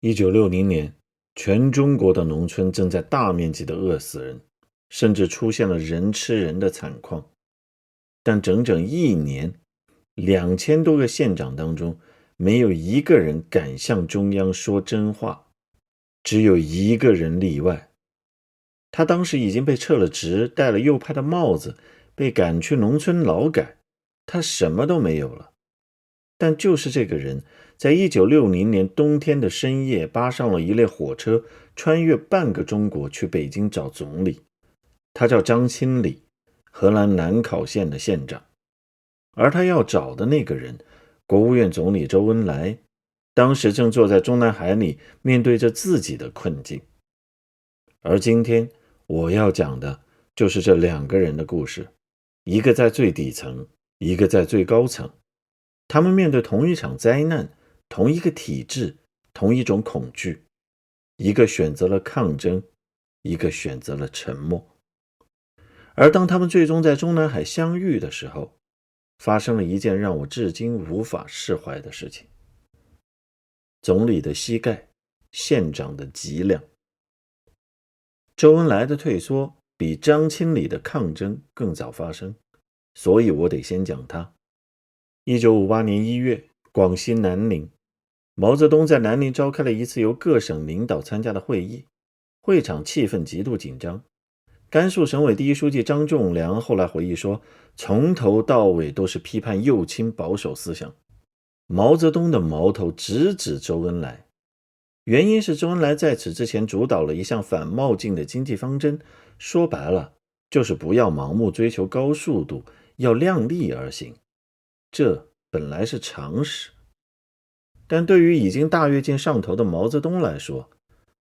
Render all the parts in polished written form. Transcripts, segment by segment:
1960年，全中国的农村正在大面积的饿死人，甚至出现了人吃人的惨况。但整整一年，2000多个县长当中，没有一个人敢向中央说真话，只有一个人例外。他当时已经被撤了职，戴了右派的帽子，被赶去农村劳改，他什么都没有了。但就是这个人，在1960年冬天的深夜，扒上了一列火车，穿越半个中国去北京找总理。他叫张清礼，河南南考县的县长。而他要找的那个人，国务院总理周恩来，当时正坐在中南海里，面对着自己的困境。而今天我要讲的就是这两个人的故事，一个在最底层，一个在最高层。他们面对同一场灾难，同一个体制，同一种恐惧，一个选择了抗争，一个选择了沉默。而当他们最终在中南海相遇的时候，发生了一件让我至今无法释怀的事情。总理的膝盖，县长的脊梁。周恩来的退缩比张清礼的抗争更早发生，所以我得先讲他。1958年1月，广西南宁，毛泽东在南宁召开了一次由各省领导参加的会议，会场气氛极度紧张。甘肃省委第一书记张仲良后来回忆说，从头到尾都是批判右倾保守思想，毛泽东的矛头直指周恩来。原因是周恩来在此之前主导了一项反冒进的经济方针，说白了就是不要盲目追求高速度，要量力而行。这本来是常识，但对于已经大跃进上头的毛泽东来说，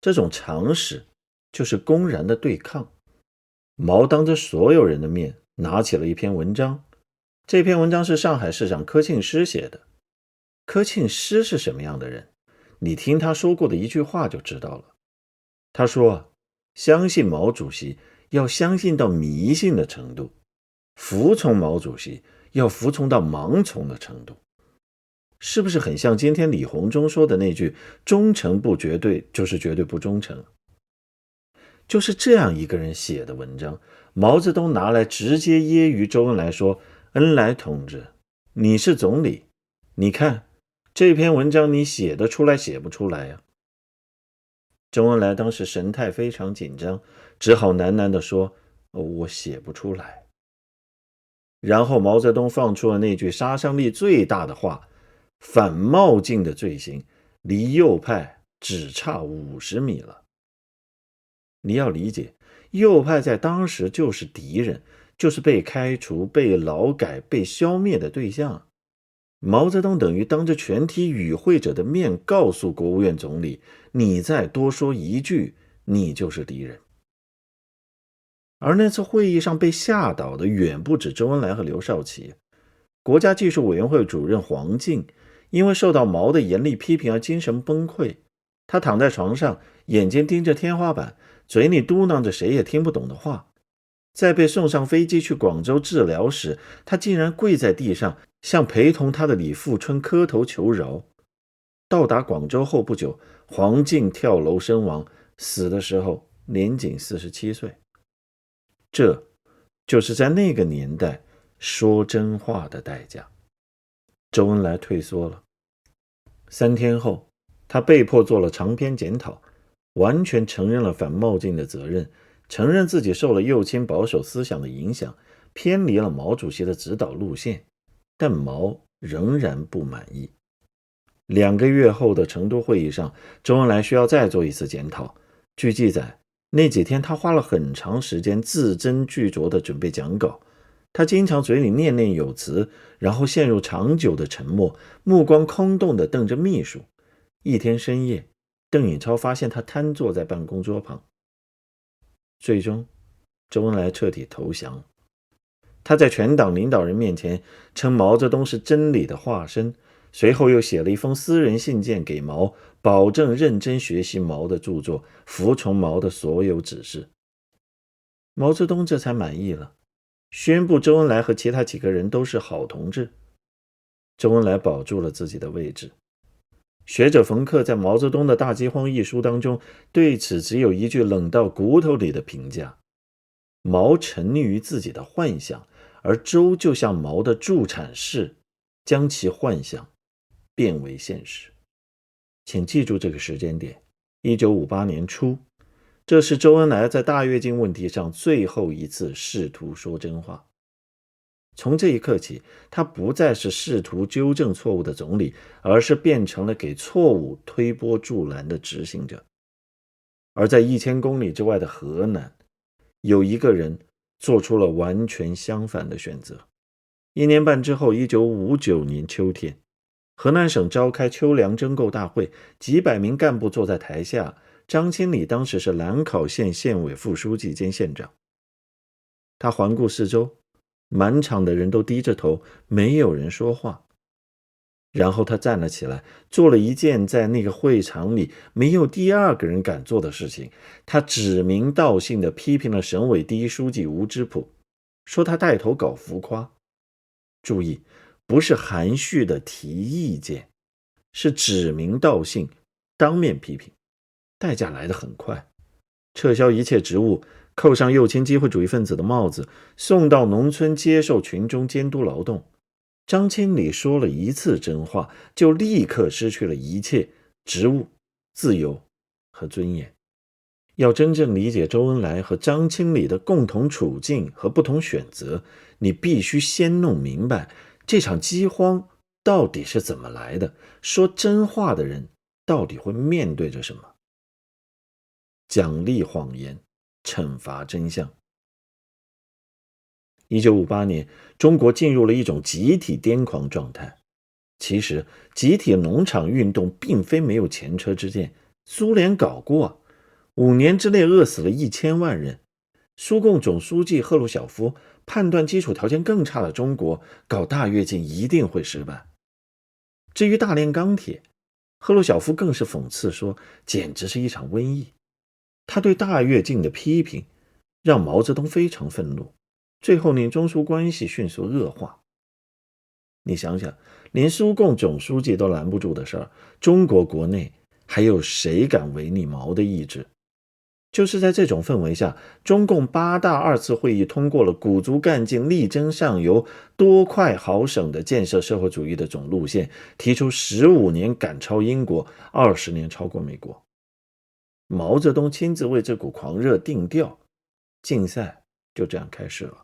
这种常识就是公然的对抗。毛当着所有人的面拿起了一篇文章，这篇文章是上海市长柯庆施写的。柯庆施是什么样的人？你听他说过的一句话就知道了。他说，相信毛主席要相信到迷信的程度，服从毛主席要服从到盲从的程度。是不是很像今天李鸿忠说的那句，忠诚不绝对就是绝对不忠诚？就是这样一个人写的文章，毛泽东拿来直接揶揄周恩来说，恩来同志，你是总理，你看这篇文章你写得出来写不出来呀？周恩来当时神态非常紧张，只好喃喃地说，我写不出来。然后毛泽东放出了那句杀伤力最大的话，反冒进的罪行离右派只差50米了。你要理解，右派在当时就是敌人，就是被开除、被劳改、被消灭的对象。毛泽东等于当着全体与会者的面告诉国务院总理，你再多说一句，你就是敌人。而那次会议上被吓倒的远不止周恩来和刘少奇，国家技术委员会主任黄敬因为受到毛的严厉批评而精神崩溃，他躺在床上，眼睛盯着天花板，嘴里嘟囔着谁也听不懂的话。在被送上飞机去广州治疗时，他竟然跪在地上向陪同他的李富春磕头求饶。到达广州后不久，黄敬跳楼身亡，死的时候年仅47岁。这就是在那个年代说真话的代价。周恩来退缩了，3天后，他被迫做了长篇检讨，完全承认了反冒进的责任，承认自己受了右倾保守思想的影响，偏离了毛主席的指导路线，但毛仍然不满意。2个月后的成都会议上，周恩来需要再做一次检讨。据记载，那几天他花了很长时间字斟句酌地准备讲稿，他经常嘴里念念有词，然后陷入长久的沉默，目光空洞地瞪着秘书。一天深夜，邓颖超发现他瘫坐在办公桌旁。最终，周恩来彻底投降。他在全党领导人面前称毛泽东是真理的化身，随后又写了一封私人信件给毛，保证认真学习毛的著作，服从毛的所有指示。毛泽东这才满意了，宣布周恩来和其他几个人都是好同志。周恩来保住了自己的位置。学者冯克在《毛泽东的大饥荒》一书当中，对此只有一句冷到骨头里的评价：毛沉溺于自己的幻想，而周就像毛的助产士，将其幻想变为现实。请记住这个时间点，1958年初，这是周恩来在大跃进问题上最后一次试图说真话。从这一刻起，他不再是试图纠正错误的总理，而是变成了给错误推波助澜的执行者。而在1000公里之外的河南，有一个人做出了完全相反的选择。1年半之后，1959年秋天，河南省召开秋粮征购大会，几百名干部坐在台下，张清礼当时是兰考县县委副书记兼县长。他环顾四周，满场的人都低着头，没有人说话。然后他站了起来，做了一件在那个会场里没有第二个人敢做的事情。他指名道姓地批评了省委第一书记吴芝圃，说他带头搞浮夸。注意，不是含蓄的提意见，是指名道姓，当面批评。代价来得很快，撤销一切职务，扣上右倾机会主义分子的帽子，送到农村接受群众监督劳动。张清礼说了一次真话，就立刻失去了一切职务、自由和尊严。要真正理解周恩来和张清礼的共同处境和不同选择，你必须先弄明白这场饥荒到底是怎么来的，说真话的人到底会面对着什么。奖励谎言，惩罚真相。1958年，中国进入了一种集体癫狂状态。其实，集体农场运动并非没有前车之鉴，苏联搞过，5年之内饿死了1000万人。苏共总书记赫鲁晓夫判断基础条件更差的中国搞大跃进一定会失败。至于大炼钢铁，赫鲁晓夫更是讽刺说，简直是一场瘟疫。他对大跃进的批评让毛泽东非常愤怒，最后令中苏关系迅速恶化。你想想，连苏共总书记都拦不住的事儿，中国国内还有谁敢违逆毛的意志？就是在这种氛围下，中共8大2次会议通过了鼓足干劲、力争上游、多快好省的建设社会主义的总路线，提出15年赶超英国，20年超过美国。毛泽东亲自为这股狂热定调，竞赛就这样开始了。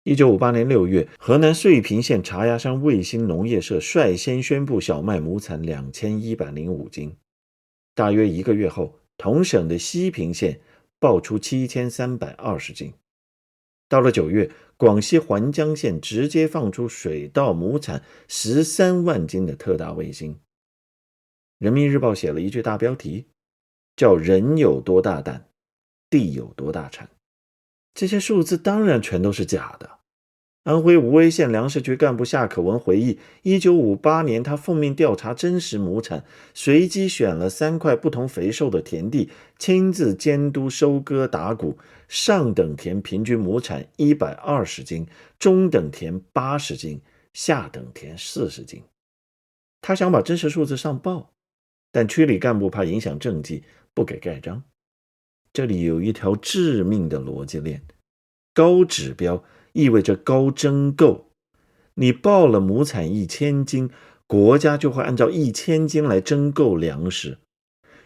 1958年6月，河南遂平县茶崖山卫星农业社率先宣布小麦亩产2105斤。大约1个月后，同省的西平县报出7320斤。到了9月，广西环江县直接放出水稻亩产13万斤的特大卫星。人民日报写了一句大标题，叫人有多大胆，地有多大产。这些数字当然全都是假的。安徽无为县粮食局干部夏可文回忆，1958年他奉命调查真实亩产，随机选了3块不同肥瘦的田地，亲自监督收割打谷。上等田平均亩产120斤，中等田80斤，下等田40斤。他想把真实数字上报，但区里干部怕影响政绩，不给盖章。这里有一条致命的逻辑链，高指标意味着高征购，你报了亩产1000斤，国家就会按照1000斤来征购粮食。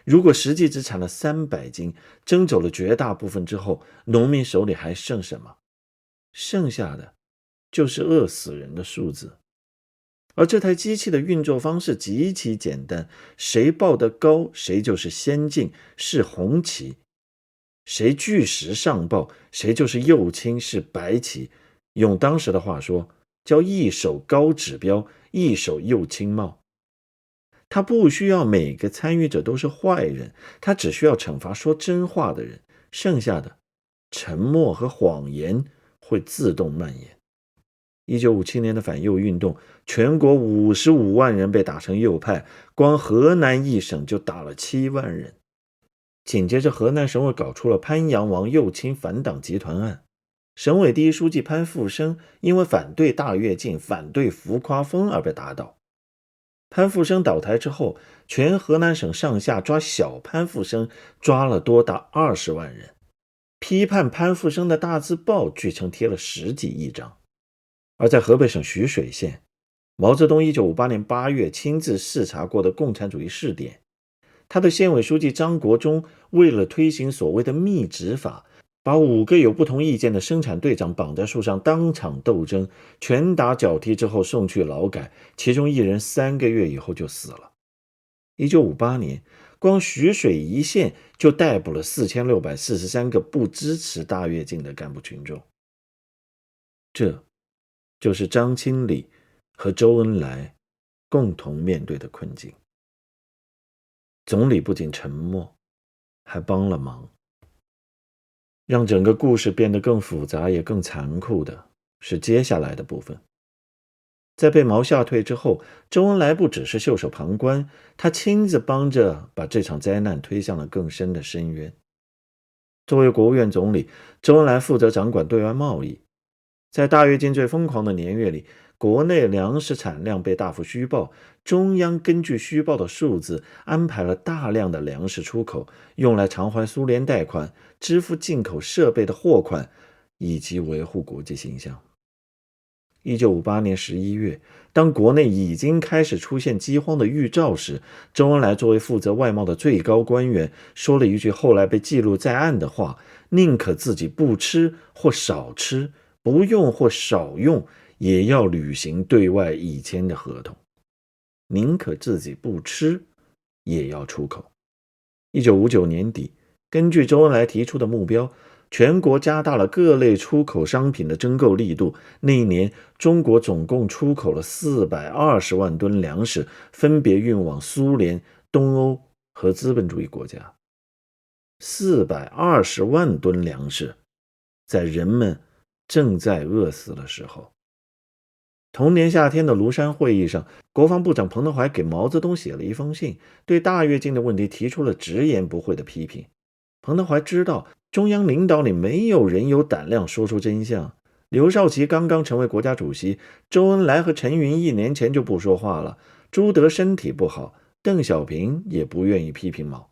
如果实际只产了300斤，征走了绝大部分之后，农民手里还剩什么？剩下的就是饿死人的数字。而这台机器的运作方式极其简单，谁报得高，谁就是先进，是红旗；谁据实上报，谁就是右倾，是白旗。用当时的话说，叫一手高指标，一手右倾帽。他不需要每个参与者都是坏人，他只需要惩罚说真话的人，剩下的沉默和谎言会自动蔓延。1957年的反右运动，全国55万人被打成右派，光河南一省就打了7万人。紧接着，河南省委搞出了潘阳王右倾反党集团案，省委第一书记潘富生因为反对大跃进、反对浮夸风而被打倒。潘复生倒台之后，全河南省上下抓小潘复生抓了多达20万人，批判潘复生的大字报据称贴了10几亿张。而在河北省徐水县，毛泽东1958年8月亲自视察过的共产主义试点，他的县委书记张国忠为了推行所谓的密执法，把5个有不同意见的生产队长绑在树上当场斗争，拳打脚踢之后送去劳改，其中一人3个月以后就死了。1958年，光徐水一县就逮捕了4643个不支持大跃进的干部群众。这就是张清礼和周恩来共同面对的困境。总理不仅沉默，还帮了忙。让整个故事变得更复杂也更残酷的是接下来的部分。在被毛吓退之后，周恩来不只是袖手旁观，他亲自帮着把这场灾难推向了更深的深渊。作为国务院总理，周恩来负责掌管对外贸易。在大跃进最疯狂的年月里，国内粮食产量被大幅虚报，中央根据虚报的数字安排了大量的粮食出口，用来偿还苏联贷款，支付进口设备的货款，以及维护国际形象。1958年11月，当国内已经开始出现饥荒的预兆时，周恩来作为负责外贸的最高官员，说了一句后来被记录在案的话：宁可自己不吃或少吃，不用或少用，也要履行对外已签的合同。宁可自己不吃，也要出口。1959年底，根据周恩来提出的目标，全国加大了各类出口商品的征购力度。那一年，中国总共出口了420万吨粮食，分别运往苏联、东欧和资本主义国家。420万吨粮食，在人们正在饿死的时候。同年夏天的庐山会议上，国防部长彭德怀给毛泽东写了一封信，对大跃进的问题提出了直言不讳的批评。彭德怀知道中央领导里没有人有胆量说出真相。刘少奇刚刚成为国家主席，周恩来和陈云1年前就不说话了，朱德身体不好，邓小平也不愿意批评毛。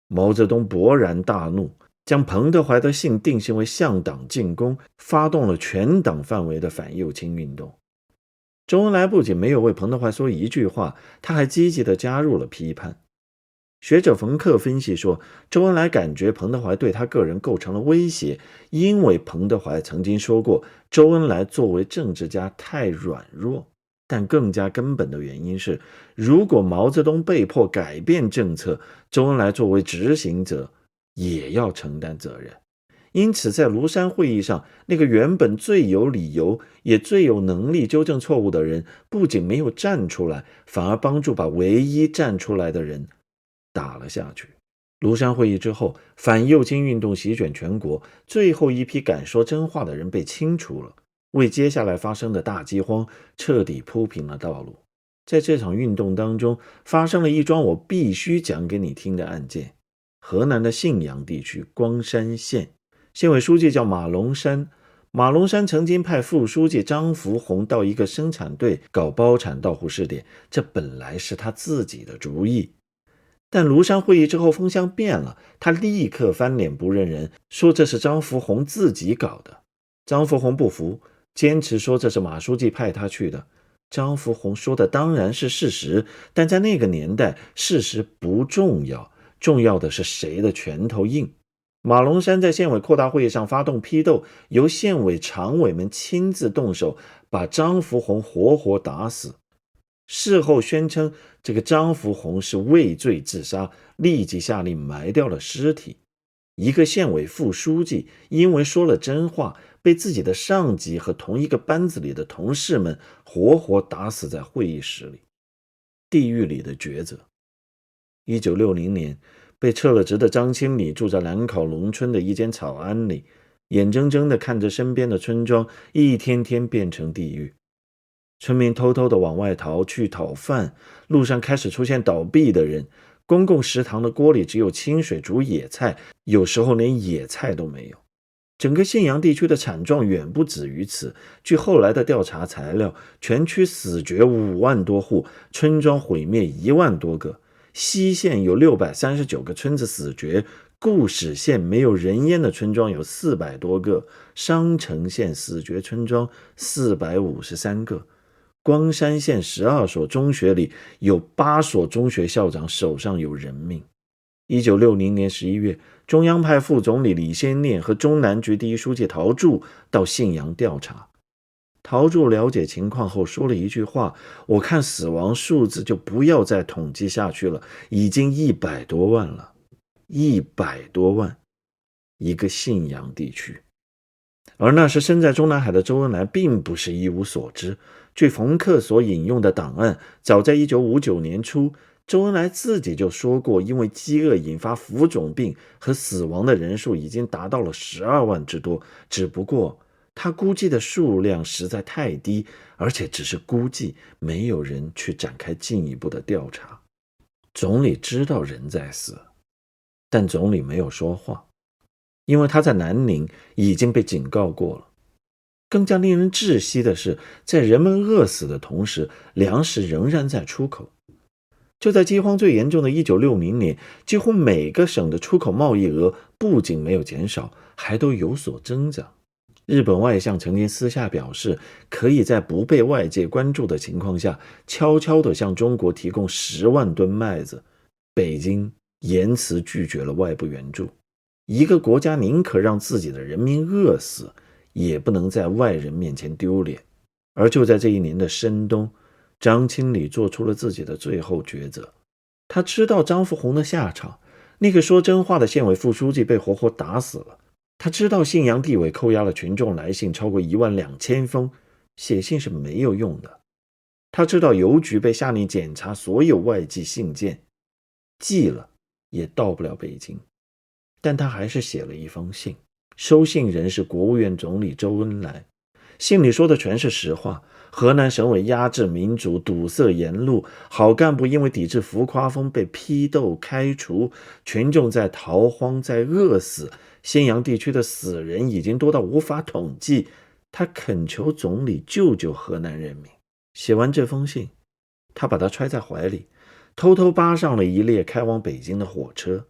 毛泽东勃然大怒，将彭德怀的信定性为向党进攻，发动了全党范围的反右倾运动。周恩来不仅没有为彭德怀说一句话，他还积极地加入了批判。学者冯克分析说，周恩来感觉彭德怀对他个人构成了威胁，因为彭德怀曾经说过周恩来作为政治家太软弱。但更加根本的原因是，如果毛泽东被迫改变政策，周恩来作为执行者也要承担责任。因此在庐山会议上，那个原本最有理由也最有能力纠正错误的人，不仅没有站出来，反而帮助把唯一站出来的人打了下去。庐山会议之后，反右倾运动席卷全国，最后一批敢说真话的人被清除了，为接下来发生的大饥荒彻底铺平了道路。在这场运动当中，发生了一桩我必须讲给你听的案件。河南的信阳地区光山县，县委书记叫马龙山。马龙山曾经派副书记张福洪到一个生产队搞包产到户试点，这本来是他自己的主意。但庐山会议之后风向变了，他立刻翻脸不认人，说这是张福洪自己搞的。张福洪不服，坚持说这是马书记派他去的。张福洪说的当然是事实，但在那个年代，事实不重要，重要的是谁的拳头硬。马龙山在县委扩大会议上发动批斗，由县委常委们亲自动手，把张福洪活活打死。事后宣称这个张福洪是畏罪自杀，立即下令埋掉了尸体。一个县委副书记因为说了真话，被自己的上级和同一个班子里的同事们活活打死在会议室里。地狱里的抉择。1960年，被撤了职的张清礼住在兰考农村的一间草庵里，眼睁睁地看着身边的村庄一天天变成地狱。村民偷偷地往外逃去讨饭，路上开始出现倒闭的人，公共食堂的锅里只有清水煮野菜，有时候连野菜都没有。整个信阳地区的惨状远不止于此。据后来的调查材料，全区死绝5万多户，村庄毁灭1万多个。西县有639个村子死绝，固始县没有人烟的村庄有400多个，商城县死绝村庄453个。光山县12所中学里有8所中学校长手上有人命。1960年11月，中央派副总理李先念和中南局第一书记陶铸到信阳调查。陶铸了解情况后说了一句话：我看死亡数字就不要再统计下去了，已经100多万了。100多万，一个信阳地区。而那时身在中南海的周恩来并不是一无所知。据冯克所引用的档案，早在1959年初，周恩来自己就说过，因为饥饿引发浮肿病和死亡的人数已经达到了12万之多，只不过他估计的数量实在太低，而且只是估计，没有人去展开进一步的调查。总理知道人在死，但总理没有说话，因为他在南宁已经被警告过了。更加令人窒息的是，在人们饿死的同时，粮食仍然在出口。就在饥荒最严重的1960年，几乎每个省的出口贸易额不仅没有减少，还都有所增长。日本外相曾经私下表示，可以在不被外界关注的情况下，悄悄地向中国提供10万吨麦子。北京严词拒绝了外部援助。一个国家宁可让自己的人民饿死，也不能在外人面前丢脸。而就在这一年的深冬，张清礼做出了自己的最后抉择。他知道张福洪的下场，那个说真话的县委副书记被活活打死了。他知道信阳地委扣押了群众来信超过12000封，写信是没有用的。他知道邮局被下令检查所有外寄信件，寄了也到不了北京。但他还是写了一封信，收信人是国务院总理周恩来。信里说的全是实话，河南省委压制民主，堵塞沿路，好干部因为抵制浮夸风被批斗开除，群众在逃荒，在饿死，信阳地区的死人已经多到无法统计。他恳求总理救救河南人民。写完这封信，他把它揣在怀里，偷偷扒上了一列开往北京的火车。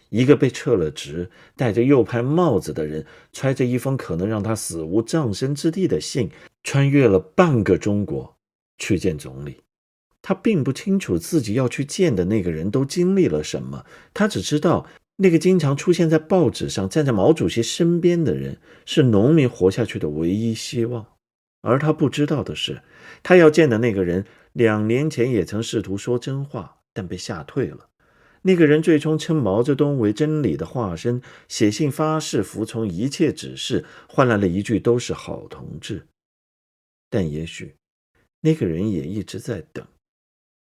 一个被撤了职、戴着右派帽子的人，揣着一封可能让他死无葬身之地的信，穿越了半个中国去见总理。他并不清楚自己要去见的那个人都经历了什么，他只知道那个经常出现在报纸上、站在毛主席身边的人，是农民活下去的唯一希望。而他不知道的是，他要见的那个人2年前也曾试图说真话，但被吓退了。那个人最终称毛泽东为真理的化身，写信发誓服从一切指示，换来了一句都是好同志。但也许那个人也一直在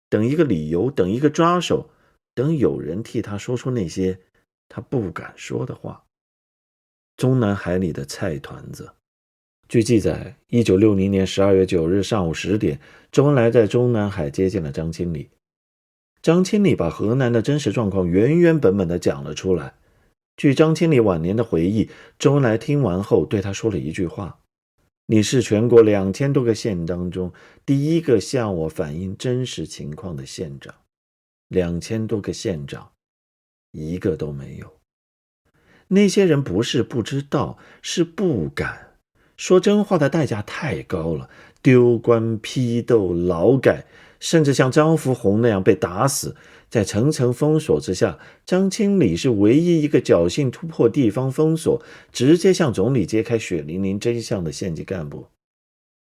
等一个理由，等一个抓手，等有人替他说出那些他不敢说的话。中南海里的菜团子。据记载，1960年12月9日上午10点，周恩来在中南海接见了张清礼。张清礼把河南的真实状况原原本本地讲了出来。据张清礼晚年的回忆，周恩来听完后对他说了一句话：你是全国2000多个县当中第一个向我反映真实情况的县长，2000多个县长一个都没有。那些人不是不知道，是不敢。说真话的代价太高了，丢官批斗劳改，甚至像张福洪那样被打死。在层层封锁之下，张清礼是唯一一个侥幸突破地方封锁，直接向总理揭开血淋淋真相的县级干部。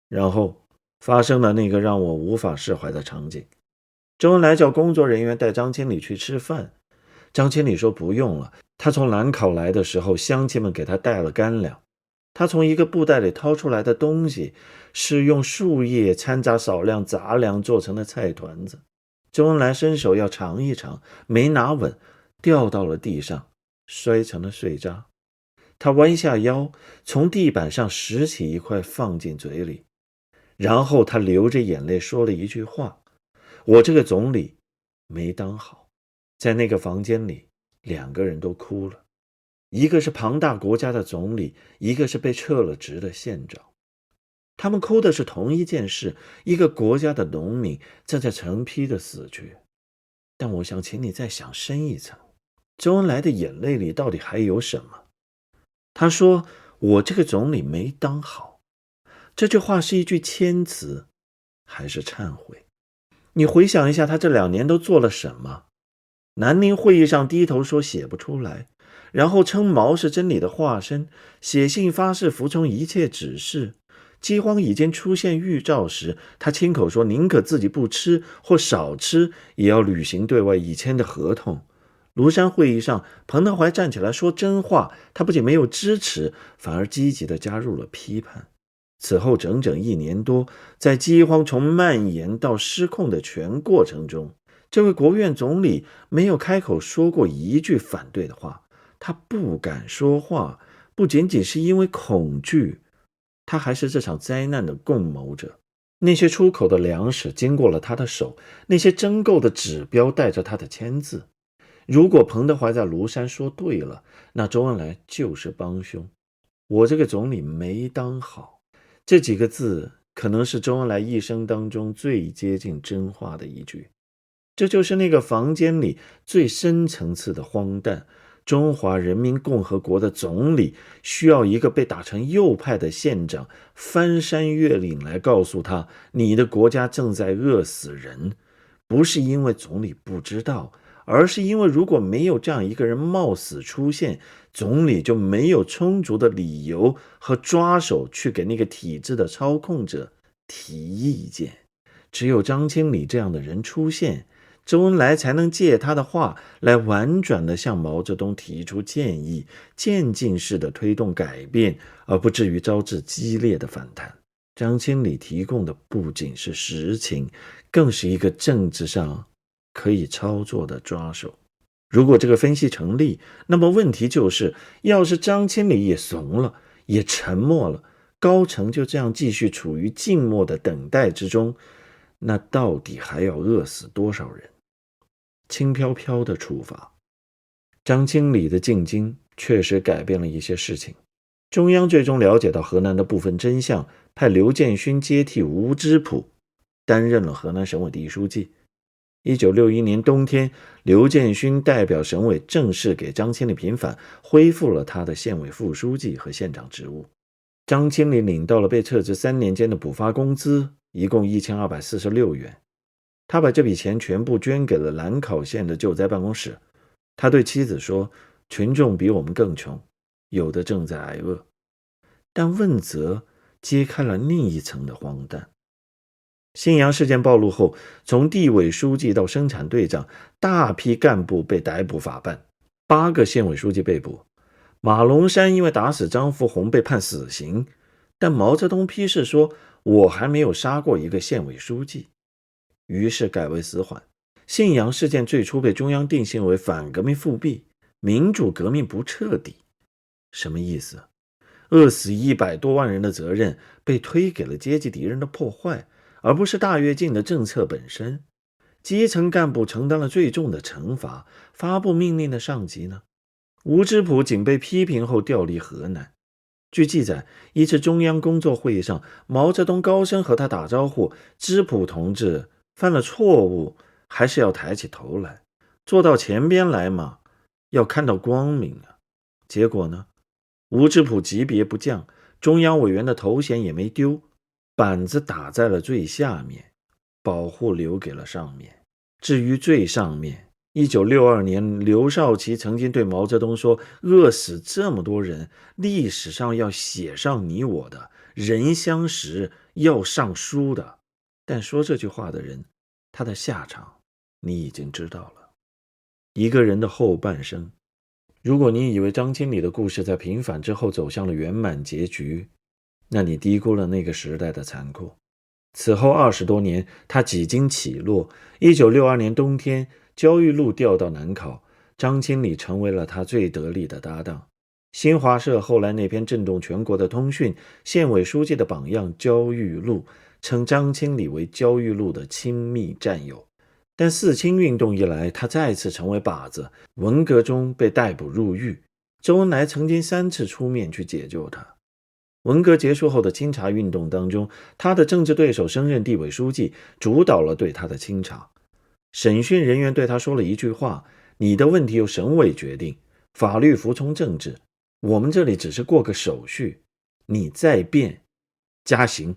然后发生了那个让我无法释怀的场景。周恩来叫工作人员带张清礼去吃饭，张清礼说不用了，他从兰考来的时候，乡亲们给他带了干粮。他从一个布袋里掏出来的东西是用树叶掺杂少量杂粮做成的菜团子。周恩来伸手要尝一尝，没拿稳，掉到了地上，摔成了碎渣。他弯下腰，从地板上拾起一块放进嘴里，然后他流着眼泪说了一句话：我这个总理没当好。在那个房间里，2个人都哭了。一个是庞大国家的总理，一个是被撤了职的县长。他们哭的是同一件事，一个国家的农民正在成批的死去。但我想请你再想深一层，周恩来的眼泪里到底还有什么？他说，我这个总理没当好。这句话是一句谦词，还是忏悔？你回想一下，他这2年都做了什么？南宁会议上低头说写不出来，然后称毛是真理的化身，写信发誓服从一切指示。饥荒已经出现预兆时，他亲口说宁可自己不吃或少吃，也要履行对外已签的合同。庐山会议上，彭德怀站起来说真话，他不仅没有支持，反而积极地加入了批判。此后整整1年多，在饥荒从蔓延到失控的全过程中，这位国务院总理没有开口说过一句反对的话。他不敢说话，不仅仅是因为恐惧，他还是这场灾难的共谋者。那些出口的粮食经过了他的手，那些征购的指标带着他的签字。如果彭德怀在庐山说对了，那周恩来就是帮凶。我这个总理没当好，这几个字可能是周恩来一生当中最接近真话的一句。这就是那个房间里最深层次的荒诞。中华人民共和国的总理需要一个被打成右派的县长翻山越岭来告诉他，你的国家正在饿死人。不是因为总理不知道，而是因为如果没有这样一个人冒死出现，总理就没有充足的理由和抓手去给那个体制的操控者提意见。只有张清礼这样的人出现，周恩来才能借他的话来婉转地向毛泽东提出建议，渐进式地推动改变，而不至于招致激烈的反弹。张清礼提供的不仅是实情，更是一个政治上可以操作的抓手。如果这个分析成立，那么问题就是，要是张清礼也怂了，也沉默了，高层就这样继续处于静默的等待之中，那到底还要饿死多少人？轻飘飘的处罚。张清礼的进京确实改变了一些事情。中央最终了解到河南的部分真相，派刘建勋接替吴芝圃担任了河南省委第一书记。1961年冬天，刘建勋代表省委正式给张清礼平反，恢复了他的县委副书记和县长职务。张清礼领到了被撤职3年间的补发工资，一共1246元。他把这笔钱全部捐给了兰考县的救灾办公室。他对妻子说，群众比我们更穷，有的正在挨饿。但问责揭开了另一层的荒诞。信阳事件暴露后，从地委书记到生产队长，大批干部被逮捕法办，8个县委书记被捕。马龙山因为打死张福红被判死刑，但毛泽东批示说，我还没有杀过一个县委书记。于是改为死缓。信阳事件最初被中央定性为反革命复辟，民主革命不彻底。什么意思？饿死100多万人的责任被推给了阶级敌人的破坏，而不是大跃进的政策本身。基层干部承担了最重的惩罚，发布命令的上级呢？吴芝圃仅被批评后调离河南。据记载，一次中央工作会议上，毛泽东高声和他打招呼，芝圃同志犯了错误，还是要抬起头来，坐到前边来嘛，要看到光明啊。结果呢，吴芝圃级别不降，中央委员的头衔也没丢，板子打在了最下面，保护留给了上面。至于最上面，1962年刘少奇曾经对毛泽东说，饿死这么多人，历史上要写上你我的，人相识要上书的。但说这句话的人，他的下场你已经知道了。一个人的后半生，如果你以为张清礼的故事在平反之后走向了圆满结局，那你低估了那个时代的残酷。此后20多年，他几经起落。1962年冬天，焦裕禄调到南考，张清礼成为了他最得力的搭档。新华社后来那篇震动全国的通讯，县委书记的榜样焦裕禄，称张清礼为焦裕禄的亲密战友。但四清运动一来，他再次成为靶子，文革中被逮捕入狱。周恩来曾经3次出面去解救他。文革结束后的清查运动当中，他的政治对手升任地委书记，主导了对他的清查。审讯人员对他说了一句话：你的问题由省委决定，法律服从政治，我们这里只是过个手续，你再变加刑。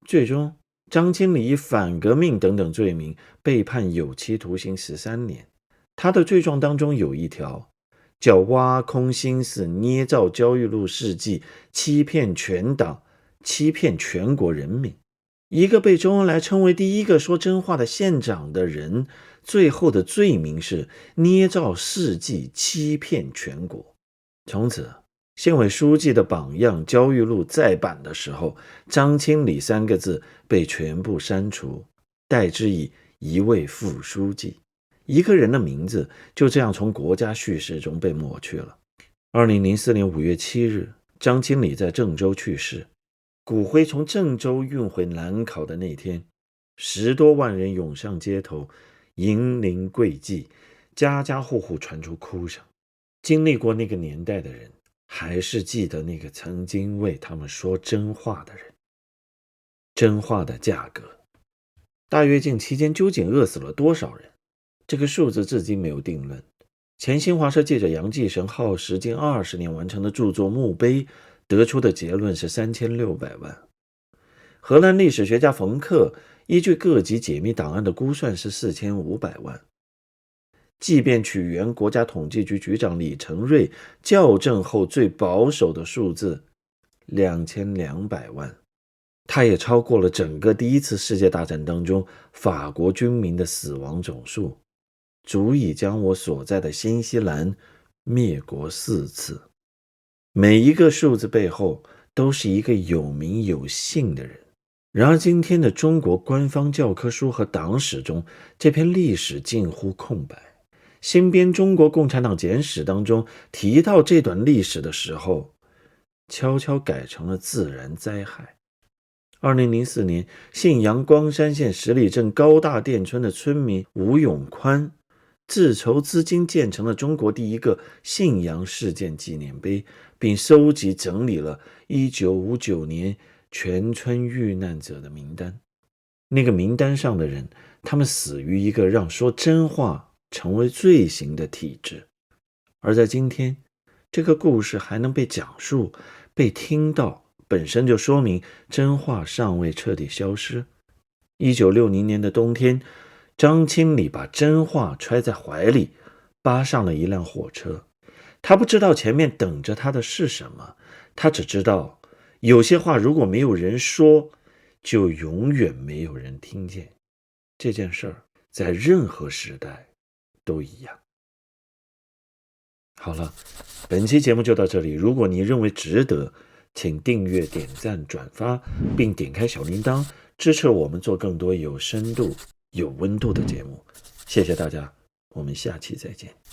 最终张清礼以反革命等等罪名被判有期徒刑13年。他的罪状当中有一条叫挖空心思捏造焦裕禄事迹，欺骗全党，欺骗全国人民。一个被周恩来称为第一个说真话的县长的人，最后的罪名是捏造事迹，欺骗全国。从此县委书记的榜样焦裕禄再版的时候，张清礼3个字被全部删除，代之以一位副书记。一个人的名字就这样从国家叙事中被抹去了。2004年5月7日，张清礼在郑州去世。骨灰从郑州运回南考的那天，10多万人涌上街头，迎灵跪祭，家家户户传出哭声。经历过那个年代的人，还是记得那个曾经为他们说真话的人。真话的价格。大跃进期间究竟饿死了多少人？这个数字至今没有定论。前新华社记者杨继绳耗时近20年完成的著作《墓碑》得出的结论是3600万。荷兰历史学家冯克依据各级解密档案的估算是4500万。即便取原国家统计局局长李成瑞校正后最保守的数字2200万，它也超过了整个第一次世界大战当中法国军民的死亡总数，足以将我所在的新西兰灭国4次。每一个数字背后都是一个有名有姓的人。然而今天的中国官方教科书和党史中，这篇历史近乎空白。新编《中国共产党简史》当中提到这段历史的时候，悄悄改成了自然灾害。2004年，信阳光山县十里镇高大店村的村民吴永宽自筹资金建成了中国第一个信阳事件纪念碑，并收集整理了1959年全村遇难者的名单。那个名单上的人，他们死于一个让说真话成为罪行的体制。而在今天，这个故事还能被讲述、被听到，本身就说明真话尚未彻底消失。1960年的冬天，张清礼把真话揣在怀里，扒上了一辆火车。他不知道前面等着他的是什么，他只知道有些话如果没有人说，就永远没有人听见。这件事儿在任何时代都一样。好了，本期节目就到这里。如果你认为值得，请订阅、点赞、转发，并点开小铃铛，支持我们做更多有深度、有温度的节目。谢谢大家，我们下期再见。